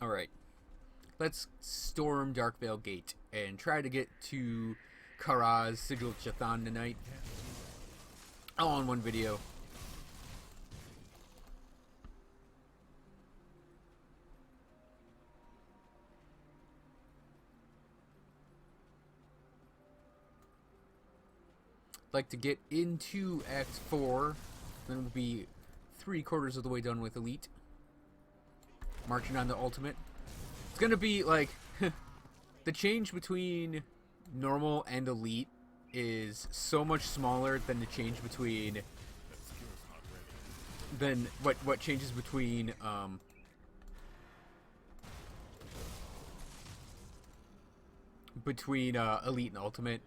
Alright, let's storm Darkvale Gate and try to get to Karaz Sigil Chathan tonight. All in one video. Like to get into Act 4, then we'll be 3/4 of the way done with Elite. Marching on the Ultimate. It's gonna be like the change between normal and Elite is so much smaller than the change between what changes between Elite and Ultimate.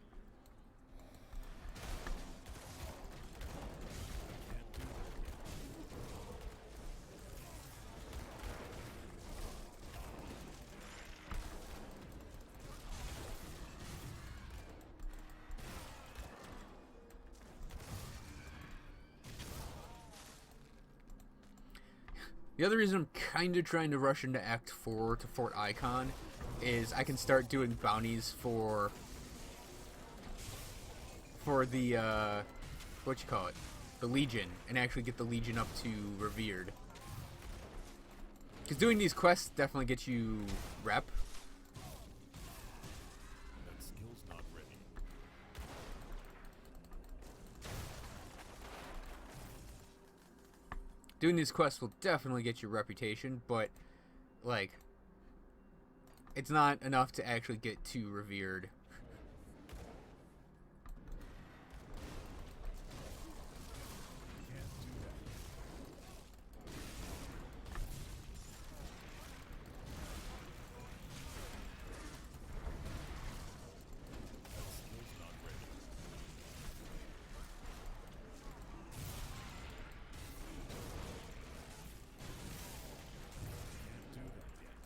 The other reason I'm kind of trying to rush into Act 4 to Fort Icon is I can start doing bounties for the, what you call it, the Legion, and actually get the Legion up to Revered. Because doing these quests definitely gets you rep. That skill's not ready. Doing these quests will definitely get you reputation, but, like, it's not enough to actually get to Revered. Can't do that. That skill's not ready. Can't do that yet.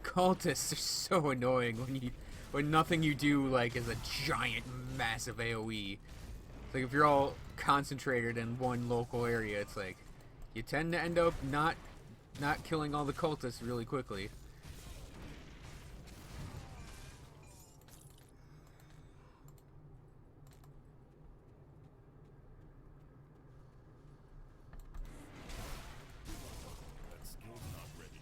Cultists are so annoying when nothing you do like is a giant massive AoE. It's like if you're all concentrated in one local area, it's like you tend to end up not killing all the cultists really quickly. That skill's not ready.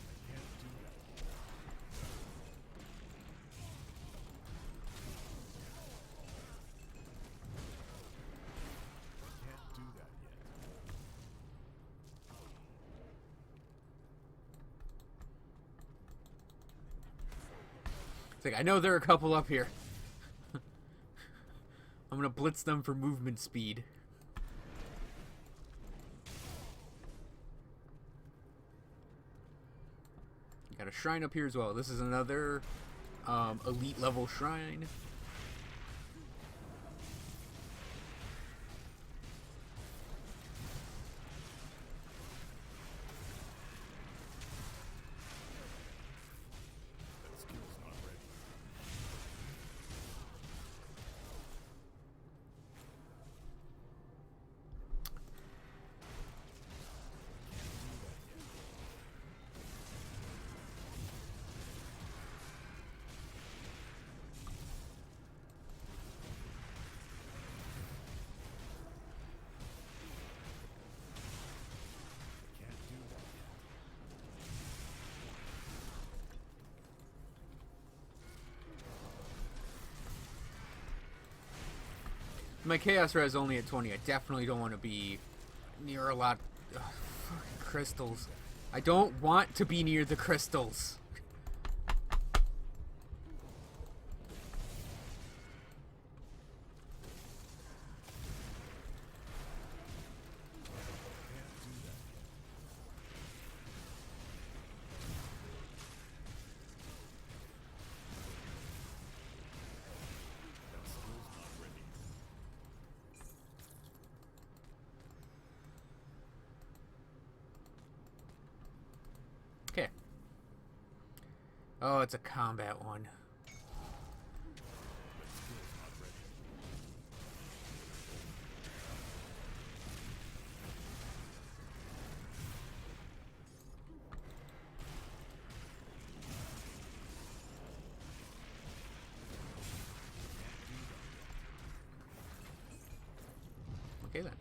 I can't do that yet. Can't do that yet. It's like I know there are a couple up here. I'm gonna blitz them for movement speed. Got a shrine up here as well. This is another elite level shrine. That skill's not ready. Can't do that yet. Can't do that yet. My chaos res only at 20. I definitely don't want to be near a lot of fucking crystals. I don't want to be near the crystals. Can't do that yet. That skill's not ready. Oh, it's a combat one. But skill's not ready. Okay then.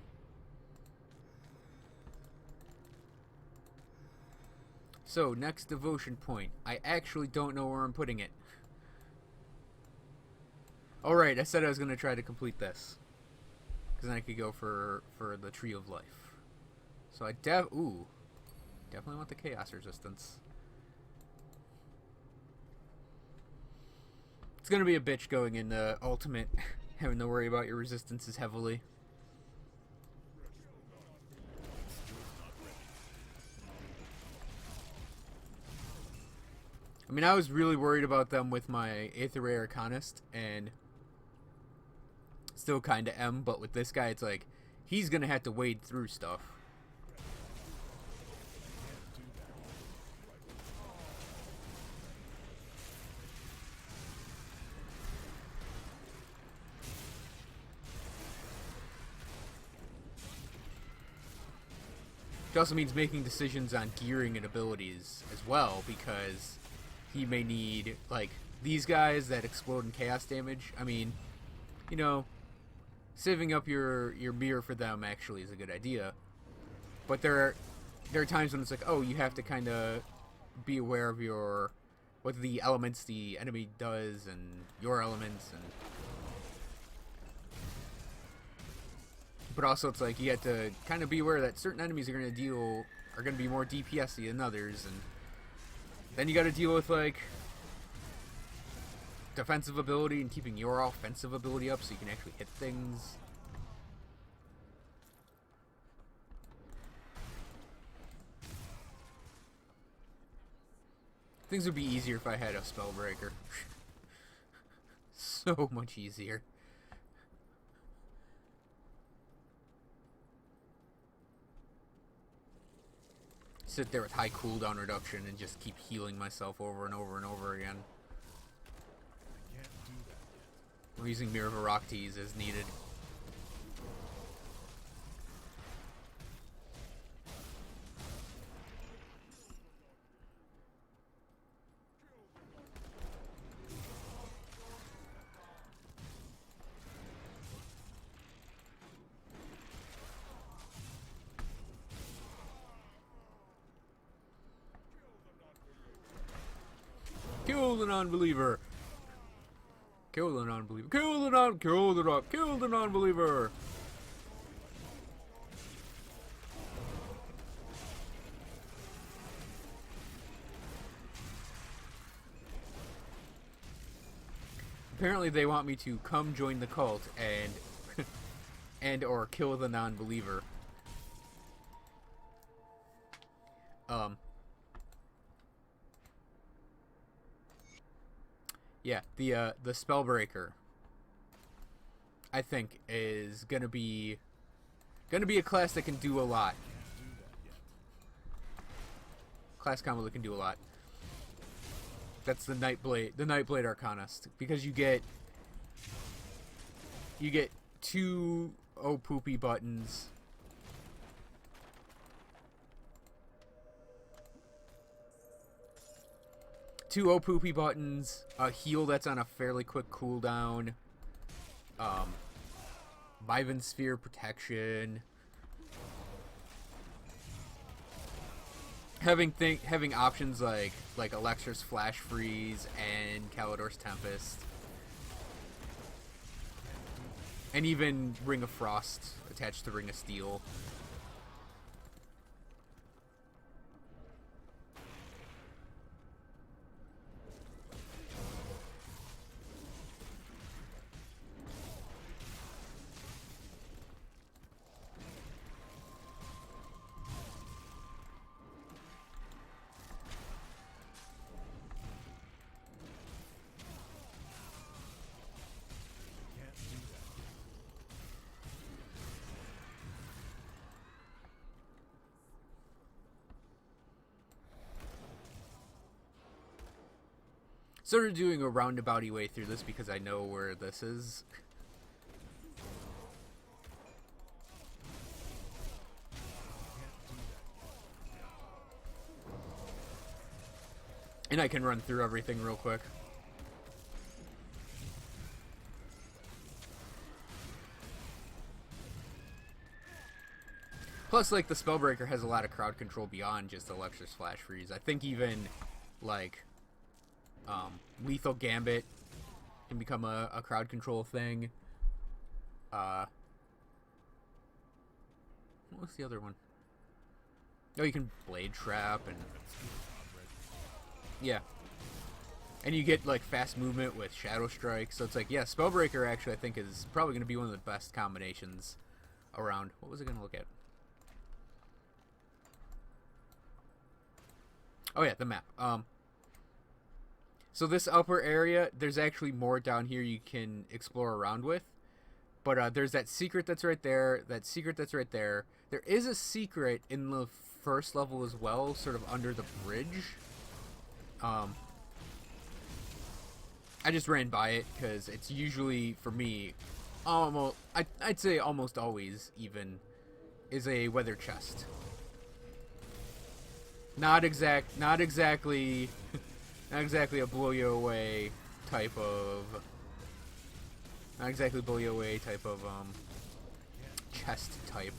So, next devotion point. I actually don't know where I'm putting it. Alright, I said I was going to try to complete this. Because then I could go for the Tree of Life. So I definitely want the Chaos Resistance. It's going to be a bitch going in the Ultimate, having to worry about your resistances heavily. I mean, I was really worried about them with my Aether Ray Arcanist, and still kind of am, but with this guy, it's like, he's going to have to wade through stuff. It also means making decisions on gearing and abilities as well, because he may need, like, these guys that explode in chaos damage. I mean, you know, saving up your mirror for them actually is a good idea. But there are times when it's like, oh, you have to kind of be aware of what the elements the enemy does and your elements, and but also it's like you have to kind of be aware that certain enemies are going to be more DPS-y than others, and then you got to deal with like defensive ability and keeping your offensive ability up so you can actually hit things. Things would be easier if I had a Spellbreaker. So much easier. Sit there with high cooldown reduction and just keep healing myself over and over and over again. I can't do that yet. I'm using Mirror of Aractes as needed. Kill the non-believer! Kill the non-believer! Kill the non-believer! Apparently they want me to come join the cult and or kill the non-believer. Yeah, the Spellbreaker, I think, is gonna be a class that can do a lot. Can't do that yet. Class combo that can do a lot. That's the Nightblade Arcanist, because you get 2 oh poopy buttons. Two oh poopy buttons, a heal that's on a fairly quick cooldown, Maven Sphere protection, having options like Alexa's Flash Freeze and Kalidor's Tempest, and even Ring of Frost attached to Ring of Steel. Can't do that sort of doing a roundabouty way through this because I know where this is. And I can run through everything real quick. Plus, like, the Spellbreaker has a lot of crowd control beyond just Electric Flash Freeze. I think even, like, Lethal Gambit can become a crowd control thing. What was the other one? Oh, you can Blade Trap and... Yeah. And you get, like, fast movement with Shadow Strike. So it's like, yeah, Spellbreaker actually I think is probably going to be one of the best combinations around. What was I going to look at? Oh yeah, the map. So this upper area, there's actually more down here you can explore around with. But there's that secret that's right there, that secret that's right there. There is a secret in the first level as well, sort of under the bridge. I just ran by it because it's usually, for me, almost, I'd say almost always even, is a weather chest. Not exactly a blow you away type of, chest type.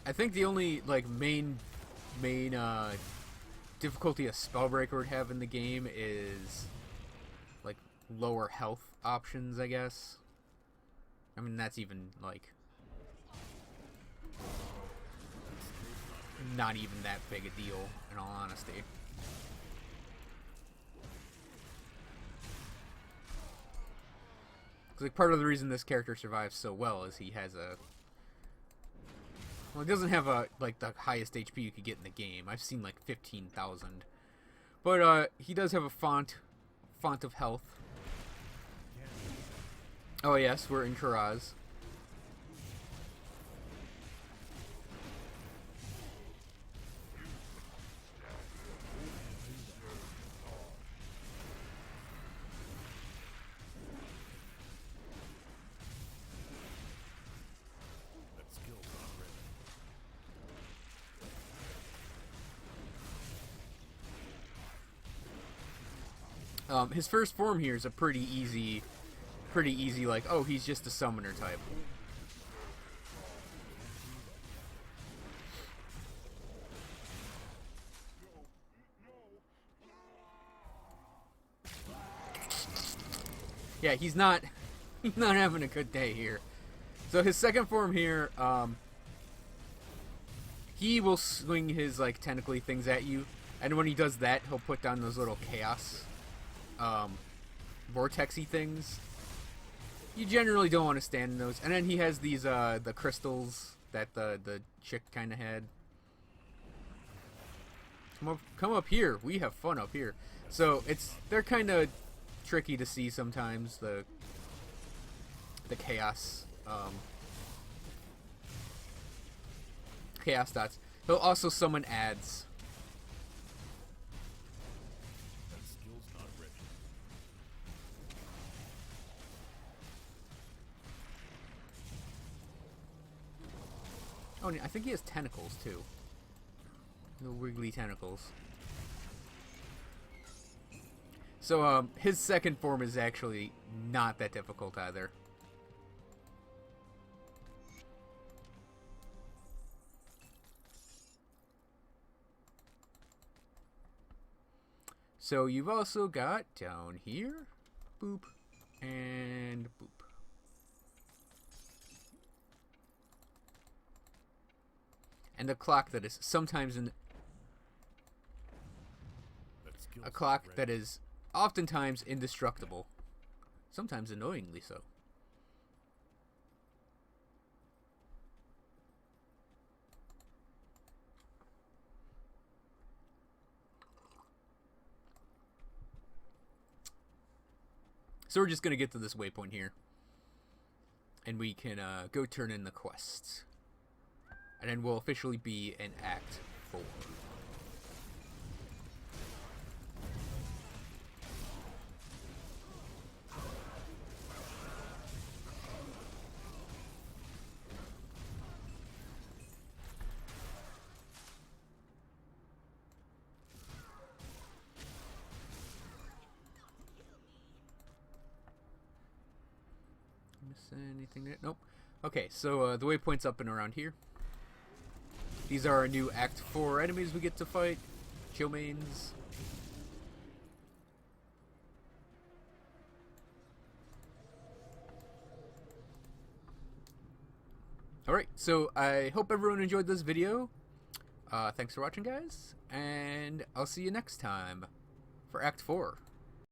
I think the only, like, main difficulty a Spellbreaker would have in the game is, like, lower health options, I guess. I mean, that's even, like, not even that big a deal, in all honesty. Because, like, part of the reason this character survives so well is he has a... Well, it doesn't have a, like, the highest HP you could get in the game. I've seen, like, 15,000. But, he does have a font of health. Oh, yes, we're in Kuraz. His first form here is a pretty easy, like, oh, he's just a summoner type. Yeah, he's not having a good day here. So his second form here, he will swing his, like, tentacly things at you, and when he does that, he'll put down those little chaos vortexy things. You generally don't want to stand in those. And then he has these the crystals that the chick kind of had. Come up here. We have fun up here. So they're kind of tricky to see sometimes, the chaos chaos dots. He'll also summon ads. Oh, I think he has tentacles, too. Little wiggly tentacles. So, his second form is actually not that difficult either. So, you've also got down here, boop, and boop. And a clock that is sometimes a clock that is oftentimes indestructible, sometimes annoyingly so. So we're just going to get to this waypoint here. And we can go turn in the quests. And then we'll officially be in Act 4. Miss anything there? Nope. Okay, so the waypoint's up and around here. These are our new Act 4 enemies we get to fight. Killmains. Alright, so I hope everyone enjoyed this video. Thanks for watching, guys. And I'll see you next time for Act 4.